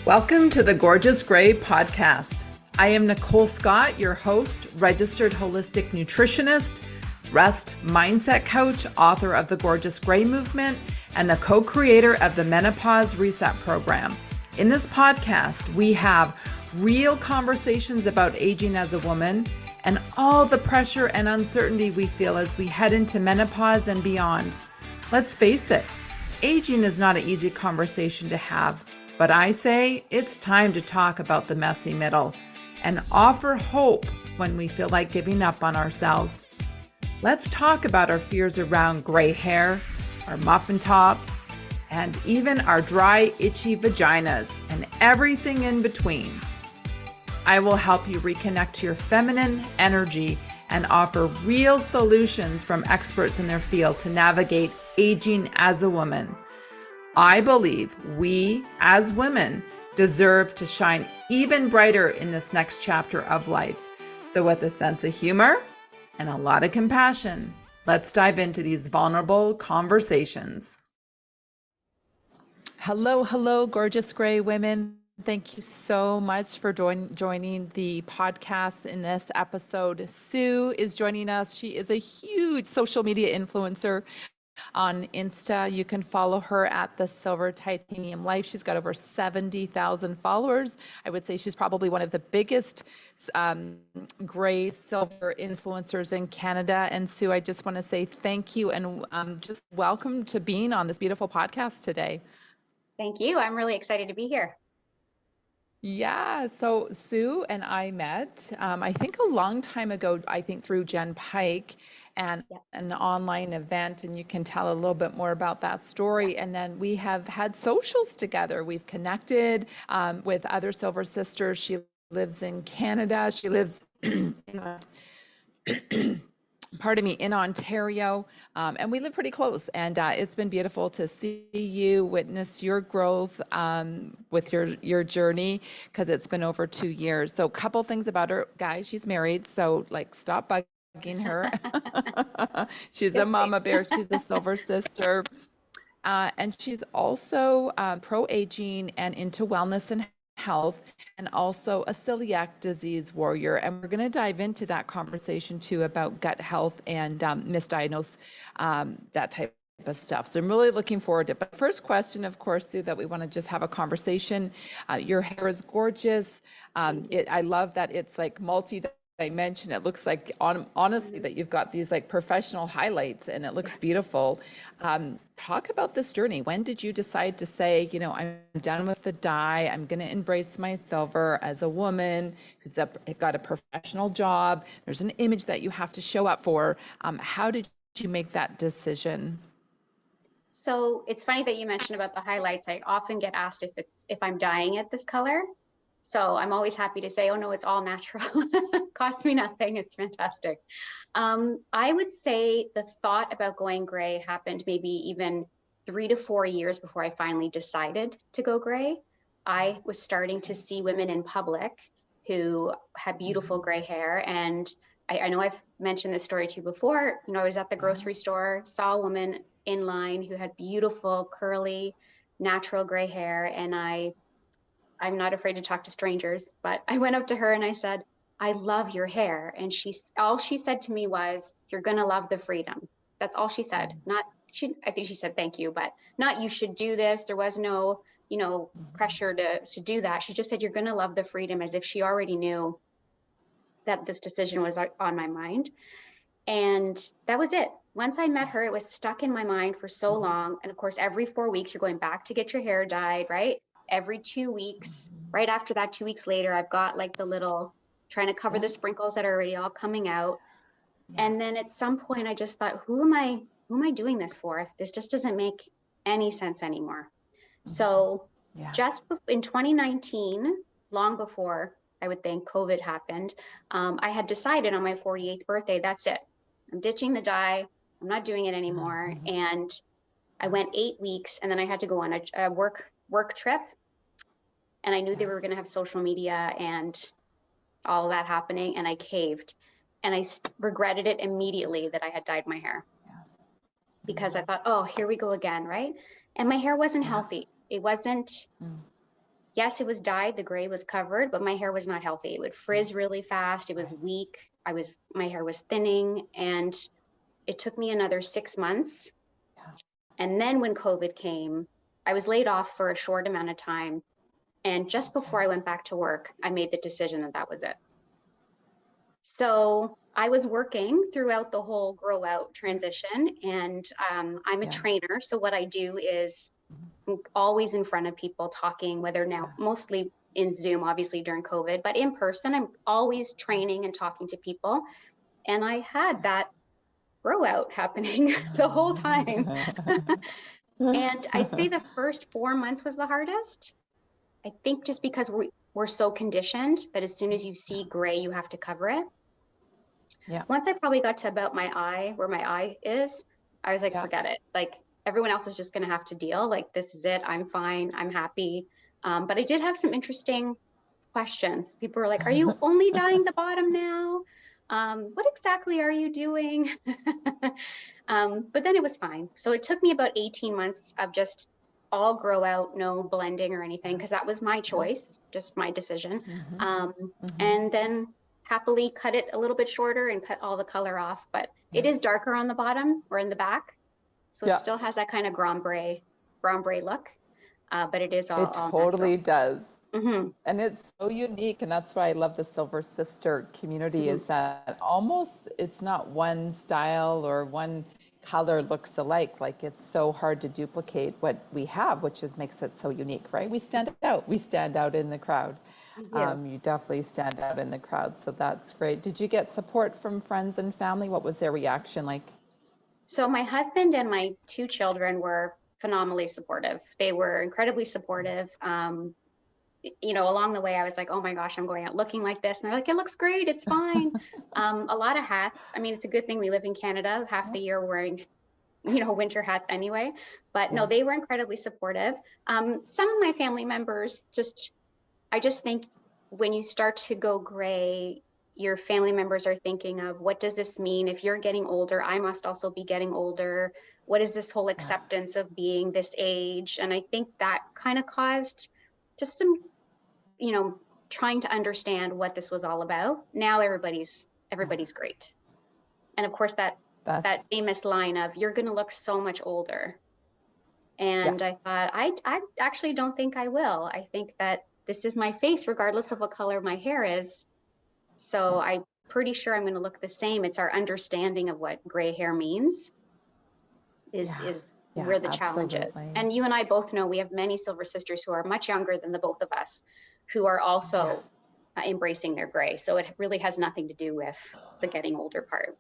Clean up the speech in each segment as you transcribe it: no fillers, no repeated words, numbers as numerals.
Welcome to the Gorgeous Gray podcast. I am Nicole Scott, your host, registered holistic nutritionist, rest mindset coach, author of the Gorgeous Gray movement, and the co-creator of the Menopause Reset program. In this podcast, we have real conversations about aging as a woman and all the pressure and uncertainty we feel as we head into menopause and beyond. Let's face it, aging is not an easy conversation to have. But I say it's time to talk about the messy middle and offer hope when we feel like giving up on ourselves. Let's talk about our fears around gray hair, our muffin tops, and even our dry, itchy vaginas and everything in between. I will help you reconnect to your feminine energy and offer real solutions from experts in their field to navigate aging as a woman. I believe we, as women, deserve to shine even brighter in this next chapter of life. So with a sense of humor and a lot of compassion, let's dive into these vulnerable conversations. Hello, gorgeous gray women. Thank you so much for joining the podcast in this episode. Sue is joining us. She is a huge social media influencer on Insta. You can follow her at the Silver Titanium Life. She's got over 70,000 followers. I would say she's probably one of the biggest gray silver influencers in Canada. And Sue, I just want to say thank you and just welcome to being on this beautiful podcast today. Thank you. I'm really excited to be here. Yeah, so Sue and I met, I think a long time ago, I think through Jen Pike and an online event, and you can tell a little bit more about that story. And then we have had socials together. We've connected with other Silver Sisters. She lives in Canada. She lives in in Ontario, and we live pretty close, and it's been beautiful to see you, witness your growth with your journey, because it's been over 2 years. So a couple things about her, guys. She's married, so like stop bugging her. She's a mama bear. She's a Silver Sister, and she's also pro-aging and into wellness and health, and also a celiac disease warrior. And we're going to dive into that conversation too about gut health and misdiagnose, that type of stuff. So I'm really looking forward to it. But first question, of course, Sue, that we want to just have a conversation. Your hair is gorgeous. I love that it's like multi-dimension. It looks like, honestly, that you've got these like professional highlights, and it looks beautiful. Talk about this journey. When did you decide to say, I'm done with the dye. I'm going to embrace my silver as a woman who's got a professional job. There's an image that you have to show up for. How did you make that decision? So it's funny that you mentioned about the highlights. I often get asked if I'm dyeing it this color. So I'm always happy to say, oh no, it's all natural. Costs me nothing. It's fantastic. I would say the thought about going gray happened maybe even 3 to 4 years before I finally decided to go gray. I was starting to see women in public who had beautiful gray hair. And I know I've mentioned this story to you before. I was at the grocery store, saw a woman in line who had beautiful, curly, natural gray hair. And I'm not afraid to talk to strangers, but I went up to her and I said, I love your hair. And all she said to me was, you're going to love the freedom. That's all she said. I think she said, thank you, but not, you should do this. There was no, pressure to do that. She just said, you're going to love the freedom, as if she already knew that this decision was on my mind. And that was it. Once I met her, it was stuck in my mind for so long. And of course, every 4 weeks, you're going back to get your hair dyed, right? Every 2 weeks, right after that, 2 weeks later, I've got like the little, trying to cover the sprinkles that are already all coming out. And then at some point I just thought, who am I doing this for? This just doesn't make any sense anymore. So just in 2019, long before I would think COVID happened, I had decided on my 48th birthday, that's it. I'm ditching the dye. I'm not doing it anymore. And I went 8 weeks, and then I had to go on a work trip. And I knew they were going to have social media and all of that happening. And I caved, and I regretted it immediately that I had dyed my hair, because I thought, oh, here we go again. Right. And my hair wasn't healthy. It wasn't yes, it was dyed, the gray was covered, but my hair was not healthy. It would frizz really fast. It was weak. My hair was thinning, and it took me another 6 months. And then when COVID came, I was laid off for a short amount of time. And just before I went back to work, I made the decision that that was it. So I was working throughout the whole grow out transition, and I'm a trainer. So what I do is I'm always in front of people talking, whether now mostly in Zoom, obviously during COVID, but in person, I'm always training and talking to people. And I had that grow out happening the whole time. And I'd say the first 4 months was the hardest. I think just because we're so conditioned that as soon as you see gray, you have to cover it. Yeah. Once I probably got to about my eye, where my eye is, I was like, forget it. Like everyone else is just going to have to deal. Like, this is it. I'm fine. I'm happy. But I did have some interesting questions. People were like, are you only dyeing the bottom now? What exactly are you doing? But then it was fine. So it took me about 18 months of just all grow out, no blending or anything, because that was my choice, just my decision. And then happily cut it a little bit shorter and cut all the color off, but it is darker on the bottom or in the back. So it still has that kind of grand bray look, but it is all It totally does. Mm-hmm. And it's so unique. And that's why I love the Silver Sister community is that almost it's not one style or one color looks alike. Like it's so hard to duplicate what we have, which is makes it so unique, right? We stand out. We stand out in the crowd. You definitely stand out in the crowd. So that's great. Did you get support from friends and family? What was their reaction like? So my husband and my two children were phenomenally supportive. They were incredibly supportive. Along the way, I was like, oh my gosh, I'm going out looking like this. And they're like, it looks great. It's fine. A lot of hats. I mean, it's a good thing we live in Canada, half the year wearing, winter hats anyway. But no, they were incredibly supportive. Some of my family members I just think when you start to go gray, your family members are thinking of what does this mean? If you're getting older, I must also be getting older. What is this whole acceptance of being this age? And I think that kind of caused just some, trying to understand what this was all about. Now everybody's great. And of course that famous line of you're going to look so much older. And I thought, I actually don't think I will. I think that this is my face, regardless of what color my hair is. So I'm pretty sure I'm going to look the same. It's our understanding of what gray hair means is where the challenge is. And you and I both know we have many Silver Sisters who are much younger than the both of us, who are also embracing their gray. So it really has nothing to do with the getting older part.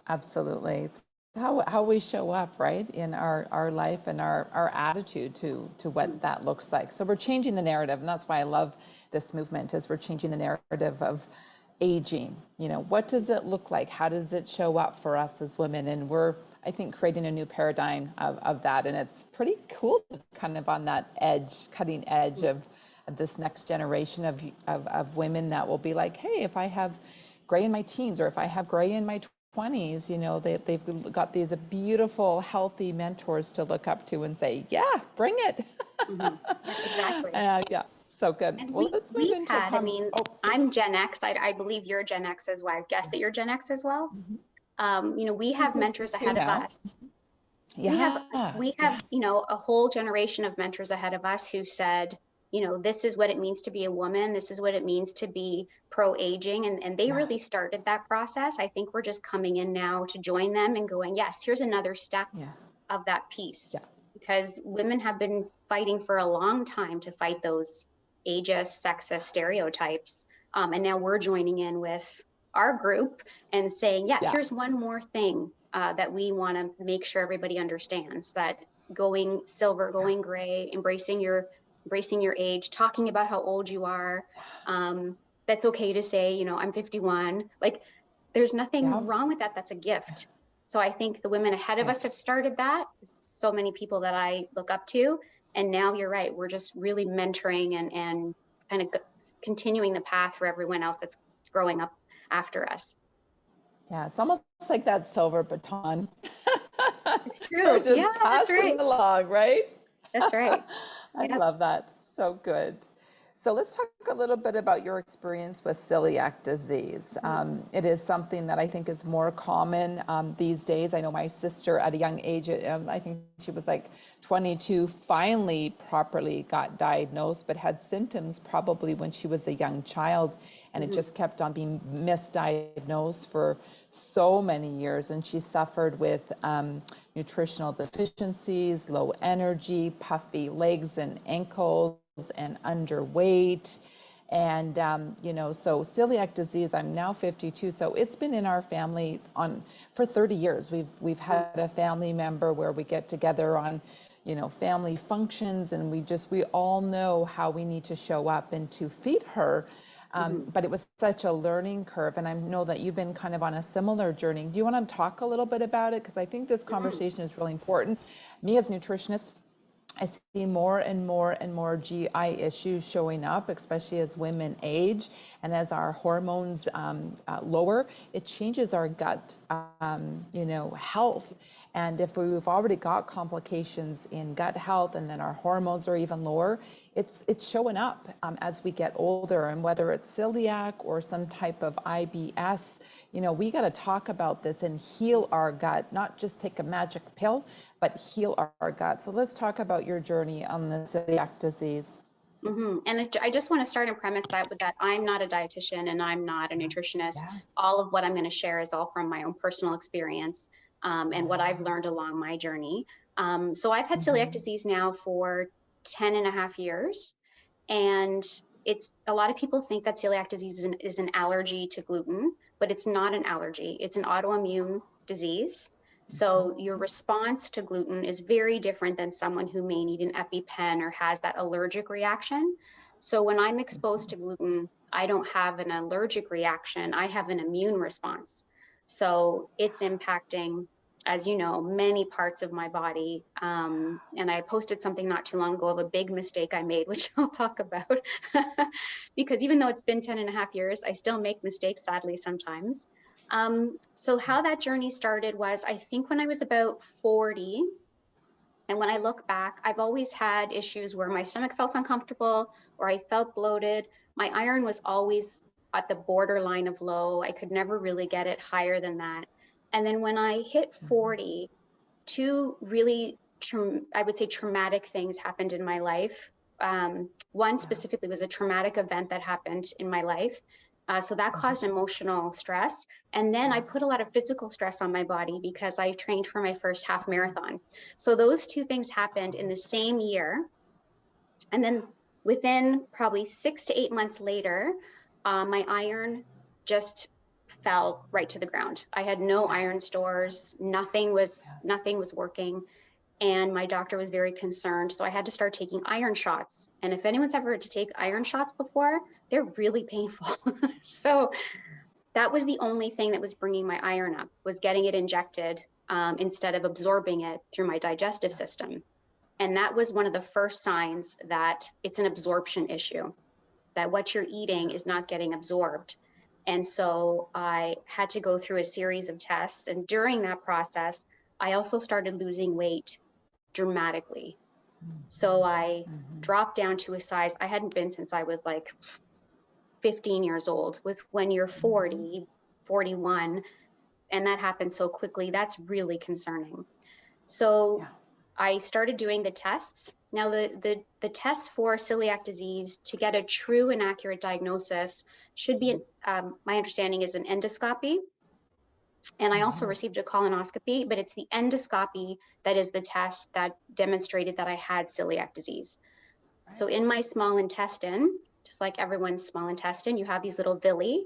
Absolutely. How we show up, right, in our life and our attitude to what that looks like. So we're changing the narrative, and that's why I love this movement, is we're changing the narrative of aging. What does it look like? How does it show up for us as women? And we're, I think, creating a new paradigm of that. And it's pretty cool to kind of on that cutting edge of this next generation of women that will be like, hey, if I have gray in my teens or if I have gray in my 20s, they've got these beautiful, healthy mentors to look up to and say, yeah, bring it. Exactly. So good. And well, let's move into I'm Gen X. I believe you're Gen X as well. I guess that you're Gen X as well. We have mentors ahead of us. We have, a whole generation of mentors ahead of us who said, this is what it means to be a woman. This is what it means to be pro-aging. And they really started that process. I think we're just coming in now to join them and going, yes, here's another step of that piece. Because women have been fighting for a long time to fight those ageist, sexist stereotypes. And now we're joining in with our group and saying, here's one more thing that we want to make sure everybody understands, that going silver, going gray, embracing your age, talking about how old you are. That's okay to say, I'm 51. Like, there's nothing wrong with that. That's a gift. So I think the women ahead of us have started that. So many people that I look up to. And now you're right. We're just really mentoring and kind of continuing the path for everyone else that's growing up after us. Yeah, it's almost like that silver baton. It's true. Just passing along, right? That's right. I love that. So good. So let's talk a little bit about your experience with celiac disease. It is something that I think is more common these days. I know my sister at a young age, I think she was like 22, finally properly got diagnosed, but had symptoms probably when she was a young child, and it just kept on being misdiagnosed for so many years. And she suffered with nutritional deficiencies, low energy, puffy legs and ankles, and underweight. And, so celiac disease, I'm now 52, so it's been in our family for 30 years. We've had a family member where we get together on, family functions, and we all know how we need to show up and to feed her. But it was such a learning curve, and I know that you've been kind of on a similar journey. Do you want to talk a little bit about it? Because I think this conversation is really important. Me as a nutritionist, I see more and more and more GI issues showing up, especially as women age and as our hormones lower. It changes our gut, health. And if we've already got complications in gut health, and then our hormones are even lower, it's showing up as we get older. And whether it's celiac or some type of IBS, we got to talk about this and heal our gut, not just take a magic pill, but heal our gut. So let's talk about your journey on the celiac disease. And I just want to start and premise that with that I'm not a dietitian and I'm not a nutritionist. Yeah. All of what I'm going to share is all from my own personal experience and what I've learned along my journey. So I've had celiac disease now for 10 and a half years. And it's a lot of people think that celiac disease is an allergy to gluten, but it's not an allergy. It's an autoimmune disease. So your response to gluten is very different than someone who may need an EpiPen or has that allergic reaction. So when I'm exposed to gluten, I don't have an allergic reaction. I have an immune response. So it's impacting, as you know, many parts of my body. And I posted something not too long ago of a big mistake I made, which I'll talk about. Because even though it's been 10 and a half years, I still make mistakes, sadly, sometimes. So how that journey started was, I think when I was about 40, and when I look back, I've always had issues where my stomach felt uncomfortable or I felt bloated. My iron was always at the borderline of low. I could never really get it higher than that. And then when I hit 40, two really, I would say, traumatic things happened in my life. One specifically was a traumatic event that happened in my life. So that caused emotional stress. And then I put a lot of physical stress on my body because I trained for my first half marathon. So those two things happened in the same year. And then within probably 6 to 8 months later, my iron just fell right to the ground. I had no iron stores, nothing was working. And my doctor was very concerned. So I had to start taking iron shots. And if anyone's ever had to take iron shots before, they're really painful. So that was the only thing that was bringing my iron up, was getting it injected instead of absorbing it through my digestive system. And that was one of the first signs that it's an absorption issue, that what you're eating is not getting absorbed. And so I had to go through a series of tests. And during that process, I also started losing weight dramatically. So I dropped down to a size I hadn't been since I was like 15 years old. With when you're 40, 41, and that happens so quickly, that's really concerning. So I started doing the tests. Now the tests for celiac disease, to get a true and accurate diagnosis, should be, my understanding is an endoscopy. And I also received a colonoscopy, but it's the endoscopy that is the test that demonstrated that I had celiac disease. So in my small intestine, just like everyone's small intestine, you have these little villi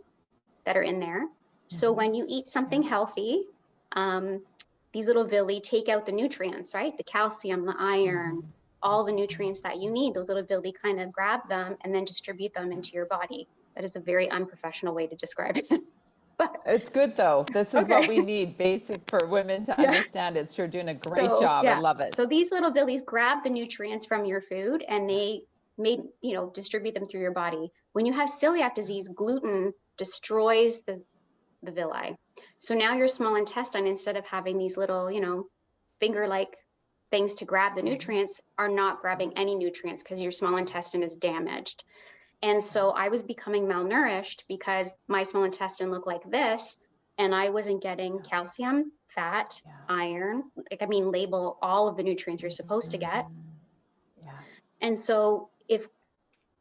that are in there. So when you eat something healthy, these little villi take out the nutrients, right? The calcium, the iron, all the nutrients that you need. Those little villi kind of grab them and then distribute them into your body. That is a very unprofessional way to describe it. But it's good though. This is what we need, basic for women to understand it. So you're doing a great job. I love it. So these little villis grab the nutrients from your food and they distribute them through your body. When you have celiac disease, gluten destroys the villi. So now your small intestine, instead of having these little, finger-like things to grab the nutrients are not grabbing any nutrients because your small intestine is damaged. And so I was becoming malnourished because my small intestine looked like this, and I wasn't getting calcium, fat, iron, like, I mean, label all of the nutrients you're supposed to get. And so if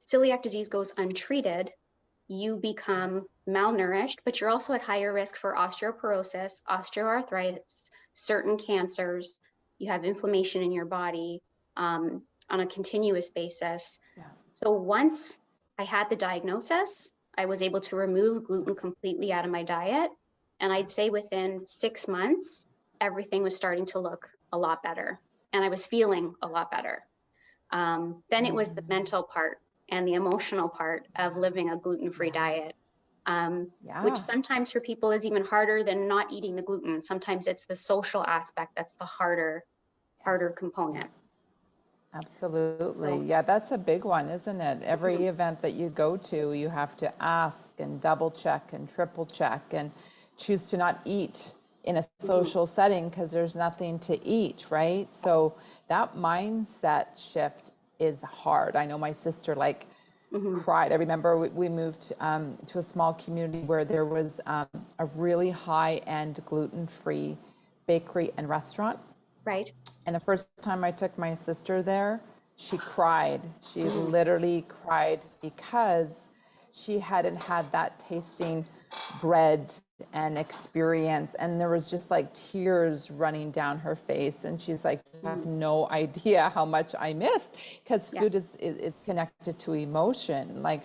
celiac disease goes untreated, you become malnourished, but you're also at higher risk for osteoporosis, osteoarthritis, certain cancers. You have inflammation in your body on a continuous basis. So once I had the diagnosis, I was able to remove gluten completely out of my diet. And I'd say within 6 months, everything was starting to look a lot better. And I was feeling a lot better. Then it was the mental part and the emotional part of living a gluten-free diet, which sometimes for people is even harder than not eating the gluten. Sometimes it's the social aspect that's the harder component. Absolutely. Yeah, that's a big one, isn't it? Every event that you go to, you have to ask and double check and triple check and choose to not eat in a social setting because there's nothing to eat, right? So that mindset shift is hard. I know my sister cried. I remember we moved to a small community where there was a really high-end gluten-free bakery and restaurant. Right. And the first time I took my sister there, she cried. She literally cried because she hadn't had that tasting bread and experience. And there was just like tears running down her face. And she's like, I have no idea how much I missed, because food is it's connected to emotion. Like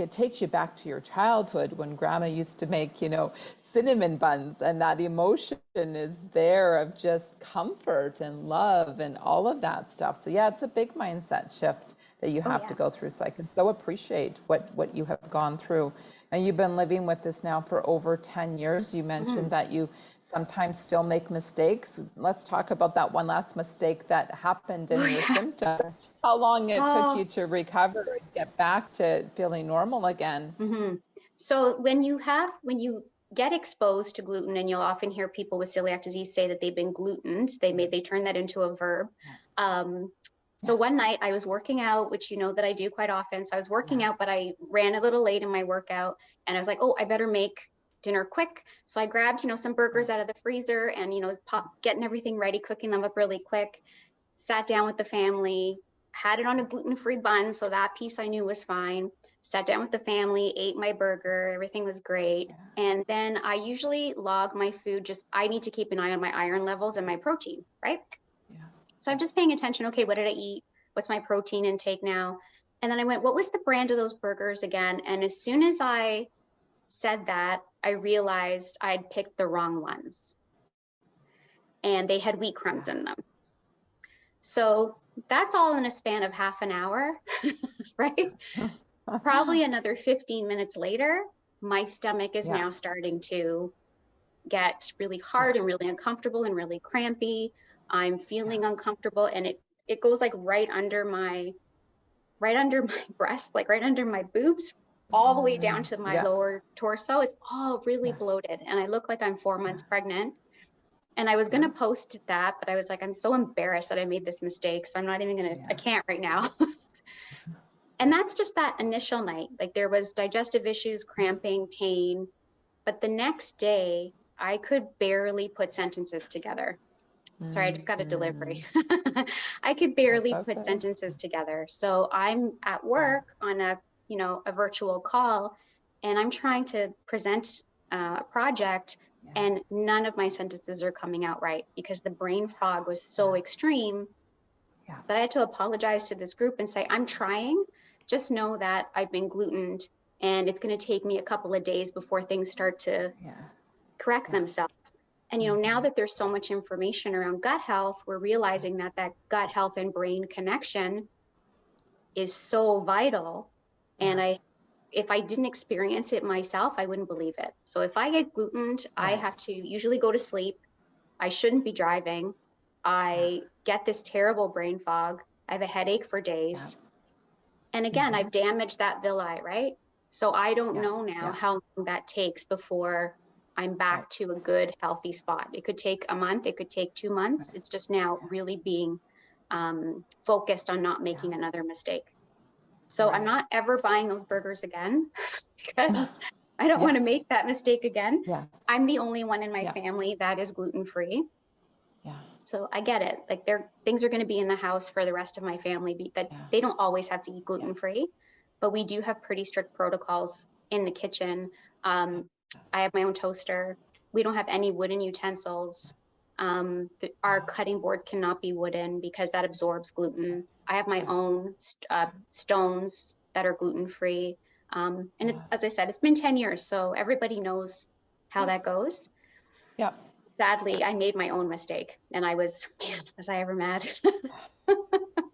it takes you back to your childhood when grandma used to make, cinnamon buns, and that emotion is there of just comfort and love and all of that stuff. So yeah, it's a big mindset shift that you have to go through. So I can so appreciate what you have gone through. And you've been living with this now for over 10 years. You mentioned that you sometimes still make mistakes. Let's talk about that one last mistake that happened in your symptoms. How long it took you to recover and get back to feeling normal again. So when you get exposed to gluten, and you'll often hear people with celiac disease say that they've been glutened, they turn that into a verb. So one night I was working out, which you know that I do quite often. So I was working out, but I ran a little late in my workout, and I was like, oh, I better make dinner quick. So I grabbed, some burgers out of the freezer and, getting everything ready, cooking them up really quick, sat down with the family, had it on a gluten-free bun. So that piece I knew was fine. Sat down with the family, ate my burger, everything was great. And then I usually log my food, I need to keep an eye on my iron levels and my protein, right? So I'm just paying attention. Okay, what did I eat? What's my protein intake now? And then I went, what was the brand of those burgers again? And as soon as I said that, I realized I'd picked the wrong ones. And they had wheat crumbs in them. So that's all in a span of half an hour, right? Probably another 15 minutes later, my stomach is now starting to get really hard and really uncomfortable and really crampy. I'm feeling uncomfortable, and it goes like right under my breast, like right under my boobs, all the way down to my lower torso. It's all really bloated, and I look like I'm 4 months pregnant. And I was going to post that, but I was like, I'm so embarrassed that I made this mistake, so I'm not even going to, I can't right now. And that's just that initial night. Like, there was digestive issues, cramping, pain. But the next day, I could barely put sentences together. Sorry, I just got a delivery. I could barely put sentences together. So I'm at work on a virtual call, and I'm trying to present a project, and none of my sentences are coming out right because the brain fog was so extreme that I had to apologize to this group and say, I'm trying. Just know that I've been glutened, and it's going to take me a couple of days before things start to correct themselves. And, now that there's so much information around gut health, we're realizing that gut health and brain connection is so vital. And if I didn't experience it myself, I wouldn't believe it. So if I get glutened, I have to usually go to sleep. I shouldn't be driving. I get this terrible brain fog. I have a headache for days. And again, I've damaged that villi, right? So I don't know now how long that takes before I'm back to a good, healthy spot. It could take a month, it could take 2 months. It's just now really being focused on not making another mistake. So I'm not ever buying those burgers again because I don't want to make that mistake again. Yeah. I'm the only one in my family that is gluten-free. Yeah. So I get it. Like things are going to be in the house for the rest of my family that they don't always have to eat gluten-free, but we do have pretty strict protocols in the kitchen. I have my own toaster. We don't have any wooden utensils. Our cutting boards cannot be wooden because that absorbs gluten. I have my own stones that are gluten-free. And it's, as I said, it's been 10 years, so everybody knows how that goes. Yeah. Sadly, I made my own mistake, and was I ever mad?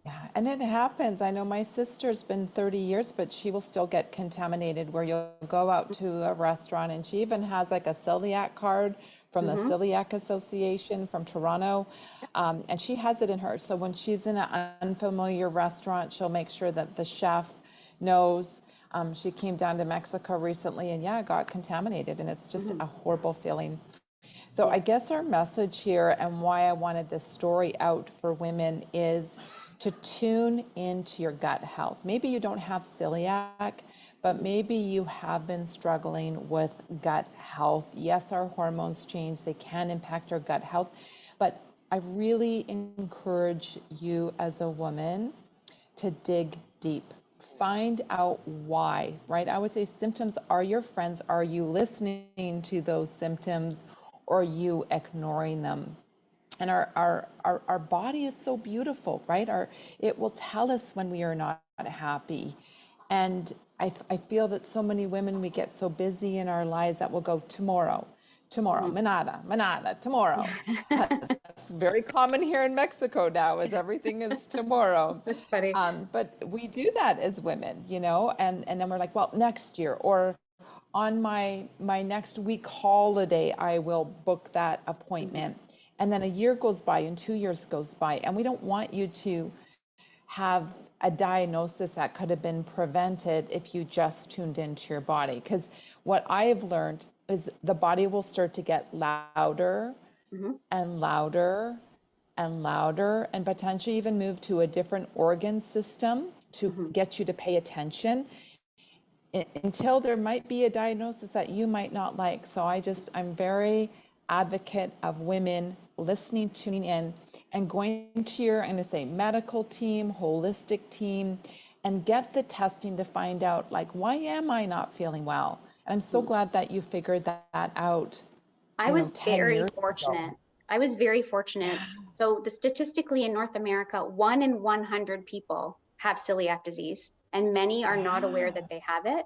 Yeah, and it happens. I know my sister's been 30 years, but she will still get contaminated where you'll go out to a restaurant and she even has like a celiac card from the Celiac Association from Toronto. And she has it in her. So when she's in an unfamiliar restaurant, she'll make sure that the chef knows. She came down to Mexico recently and got contaminated, and it's just a horrible feeling. So I guess our message here and why I wanted this story out for women is to tune into your gut health. Maybe you don't have celiac, but maybe you have been struggling with gut health. Yes, our hormones change, they can impact our gut health, but I really encourage you as a woman to dig deep. Find out why, right? I would say symptoms are your friends. Are you listening to those symptoms or are you ignoring them? And our body is so beautiful, right? It will tell us when we are not happy. And I feel that so many women, we get so busy in our lives that we'll go tomorrow, manada, tomorrow. That's very common here in Mexico now, is everything is tomorrow. That's funny. But we do that as women, and then we're like, well, next year, or on my next week holiday, I will book that appointment. And then a year goes by and 2 years goes by, and we don't want you to have a diagnosis that could have been prevented if you just tuned into your body. Because what I have learned is the body will start to get louder and louder and louder, and potentially even move to a different organ system to get you to pay attention until there might be a diagnosis that you might not like. So I'm very advocate of women listening, tuning in, and going to your, I'm going to say, medical team, holistic team, and get the testing to find out, like, why am I not feeling well? And I'm so glad that you figured that out. I was 10 very years fortunate. ago. I was very fortunate. So statistically in North America, 1 in 100 people have celiac disease, and many are not aware that they have it.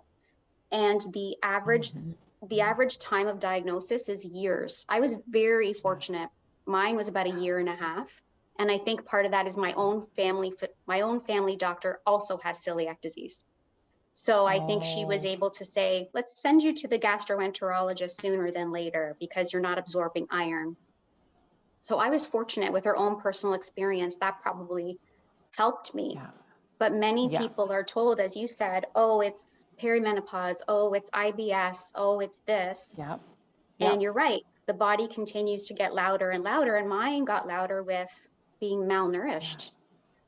And the average time of diagnosis is years. I was very fortunate. Mine was about a year and a half. And I think part of that is my own family doctor also has celiac disease. So I think she was able to say, let's send you to the gastroenterologist sooner than later because you're not absorbing iron. So I was fortunate with her own personal experience. That probably helped me. But many people are told, as you said, oh, it's perimenopause, oh, it's IBS, oh, it's this. And you're right. The body continues to get louder and louder. And mine got louder with being malnourished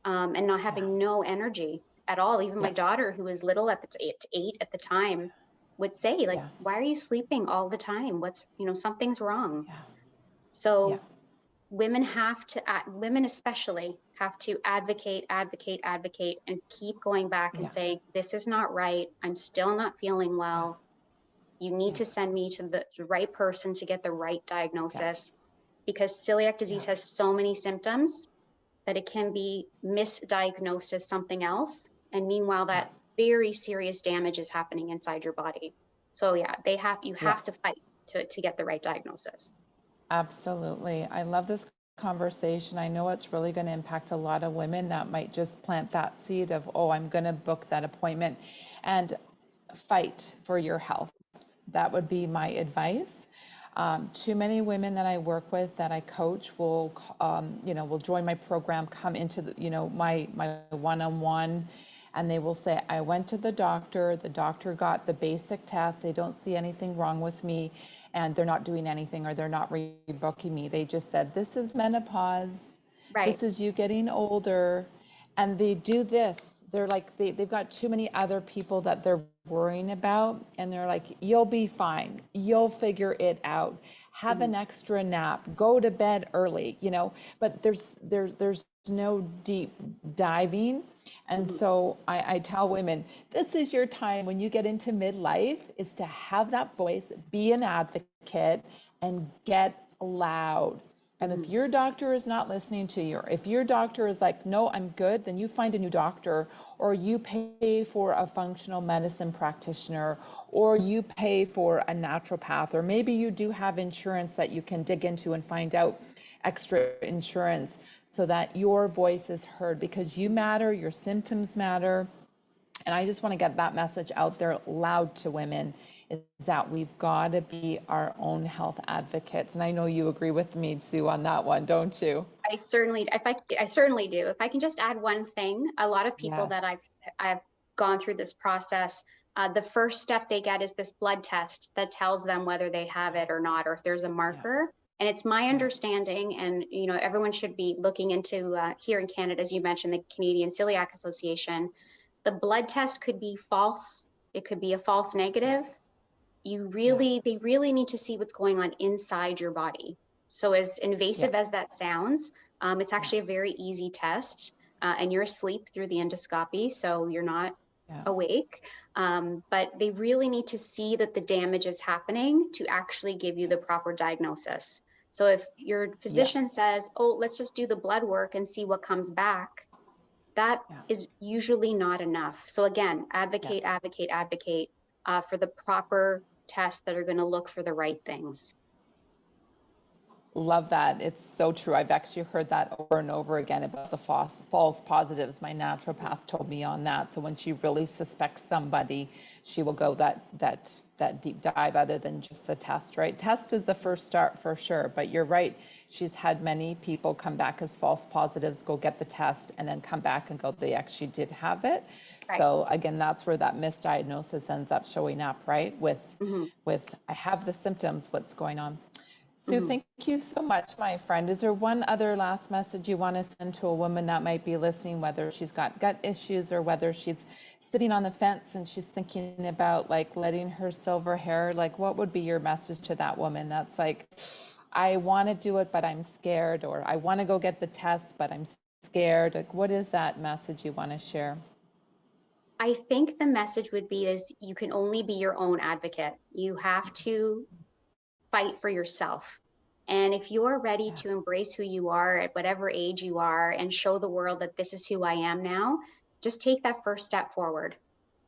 and not having no energy at all. Even my daughter, who was little at the 8 at the time, would say, like, why are you sleeping all the time? Something's wrong. So women women especially have to advocate, and keep going back and say, this is not right. I'm still not feeling well. You need to send me to the right person to get the right diagnosis because celiac disease has so many symptoms that it can be misdiagnosed as something else. And meanwhile, that very serious damage is happening inside your body. So you have to fight to get the right diagnosis. Absolutely. I love this conversation. I know it's really going to impact a lot of women that might just plant that seed of, oh, I'm going to book that appointment, and fight for your health. That would be my advice. Too many women that I work with, that I coach, will join my program, come into my one-on-one, and they will say, I went to the doctor got the basic tests, they don't see anything wrong with me. and they're not doing anything or they're not rebooking me. They just said, this is menopause. Right. This is you getting older. And they do this. They're like, they've got too many other people that they're worrying about. And they're like, you'll be fine. You'll figure it out. Have an extra nap. Go to bed early, you know. But there's no deep diving. And so I tell women, this is your time when you get into midlife, is to have that voice, be an advocate, and get loud. And if your doctor is not listening to you, or if your doctor is like, no, I'm good, then you find a new doctor, or you pay for a functional medicine practitioner, or you pay for a naturopath, or maybe you do have insurance that you can dig into and find out extra insurance so that your voice is heard, because you matter, your symptoms matter. And I just want to get that message out there loud to women, is that we've got to be our own health advocates. And I know you agree with me, Sue, on that one, don't you? I certainly, I certainly do. If I can just add one thing, a lot of people Yes. that I've gone through this process, the first step they get is this blood test that tells them whether they have it or not, or if there's a marker. And it's my understanding, and you know, everyone should be looking into here in Canada, as you mentioned, the Canadian Celiac Association. The blood test could be false. It could be a false negative. They really need to see what's going on inside your body. So as invasive as that sounds, it's actually a very easy test, and you're asleep through the endoscopy, so you're not awake. But they really need to see that the damage is happening to actually give you the proper diagnosis. So if your physician says, oh, let's just do the blood work and see what comes back, that is usually not enough. So again, advocate, advocate, advocate for the proper tests that are going to look for the right things. Love that. It's so true. I've actually heard that over and over again about the false positives. My naturopath told me on that. So when she really suspects somebody, she will go that deep dive, other than just the test, right? Test is the first start for sure, but you're right. She's had many people come back as false positives, go get the test, and then come back and go, they actually did have it. Right. So again, that's where that misdiagnosis ends up showing up, right? With I have the symptoms, what's going on. Sue, thank you so much, my friend. Is there one other last message you want to send to a woman that might be listening, whether she's got gut issues or whether she's sitting on the fence and she's thinking about like letting her silver hair? Like, what would be your message to that woman that's like, I want to do it, but I'm scared, or I want to go get the test, but I'm scared? Like, what is that message you want to share? I think the message would be is you can only be your own advocate. You have to fight for yourself. And if you're ready to embrace who you are at whatever age you are and show the world that this is who I am now, just take that first step forward.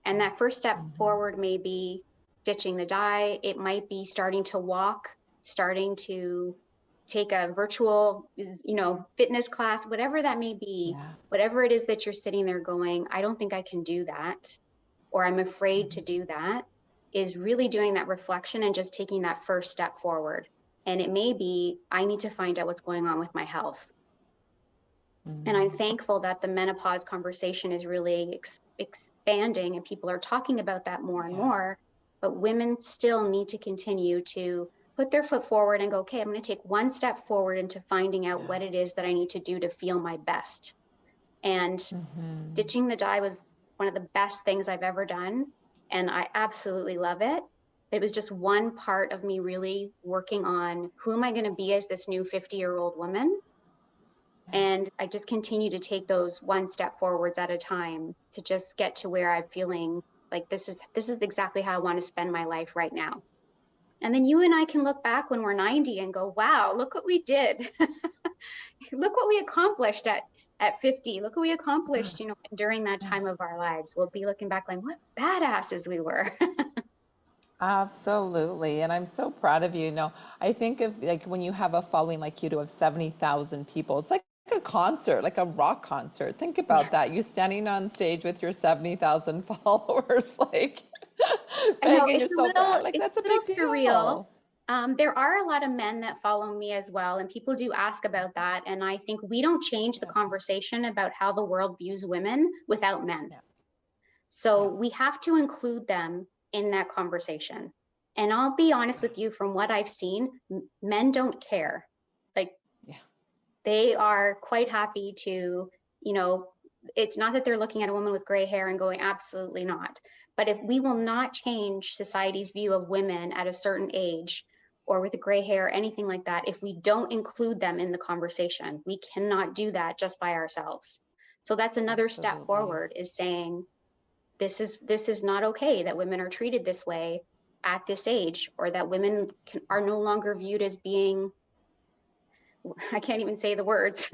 And that first step forward may be ditching the dye. It might be starting to walk, starting to take a virtual, fitness class, whatever that may be, whatever it is that you're sitting there going, I don't think I can do that, or I'm afraid to do that, is really doing that reflection and just taking that first step forward. And it may be, I need to find out what's going on with my health. And I'm thankful that the menopause conversation is really expanding and people are talking about that more and more, but women still need to continue to put their foot forward and go, okay, I'm going to take one step forward into finding out what it is that I need to do to feel my best. And ditching the dye was one of the best things I've ever done. And I absolutely love it. It was just one part of me really working on who am I going to be as this new 50-year-old woman? And I just continue to take those one step forwards at a time to just get to where I'm feeling like this is exactly how I want to spend my life right now. And then you and I can look back when we're 90 and go, wow, look what we did. Look what we accomplished at 50. Look what we accomplished, during that time of our lives. We'll be looking back like, what badasses we were. Absolutely. And I'm so proud of you. I think of like when you have a following like you do of 70,000 people, it's like a concert, like a rock concert. Think about that. You standing on stage with your 70,000 followers, like begging it's yourself out. Like, that's a big surreal. Deal. There are a lot of men that follow me as well, and people do ask about that. And I think we don't change the conversation about how the world views women without men. So we have to include them in that conversation. And I'll be honest with you, from what I've seen, men don't care. Like, they are quite happy to, it's not that they're looking at a woman with gray hair and going, absolutely not. But if we will not change society's view of women at a certain age or with gray hair, anything like that, if we don't include them in the conversation, we cannot do that just by ourselves. So that's another step forward, is saying, this is not okay that women are treated this way at this age, or that women are no longer viewed as being, I can't even say the words,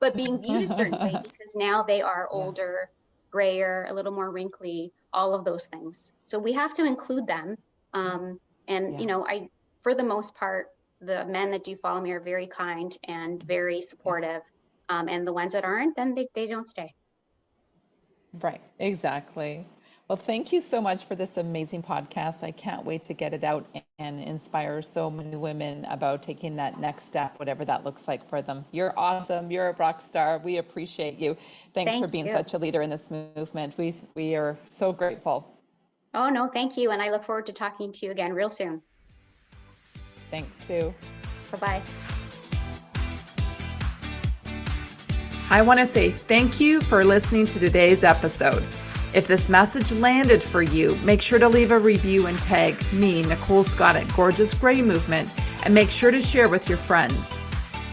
but being viewed a certain way because now they are older, grayer, a little more wrinkly, all of those things. So we have to include them. I, for the most part, the men that do follow me are very kind and very supportive. And the ones that aren't, then they don't stay. Right, exactly. Well, thank you so much for this amazing podcast. I can't wait to get it out and inspire so many women about taking that next step, whatever that looks like for them. You're awesome. You're a rock star. We appreciate you. Thanks for being such a leader in this movement. We are so grateful. Oh, no, thank you. And I look forward to talking to you again real soon. Thanks, Sue. Bye-bye. I want to say thank you for listening to today's episode. If this message landed for you, make sure to leave a review and tag me, Nicole Scott at Gorgeous Gray Movement, and make sure to share with your friends.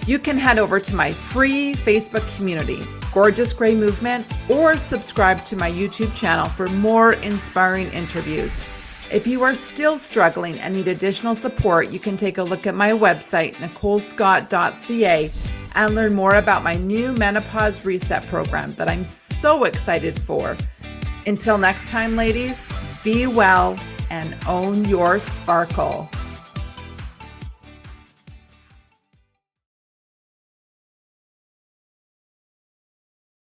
You can head over to my free Facebook community, Gorgeous Gray Movement, or subscribe to my YouTube channel for more inspiring interviews. If you are still struggling and need additional support, you can take a look at my website, nicolescott.ca, and learn more about my new Menopause Reset program that I'm so excited for. Until next time, ladies, be well and own your sparkle.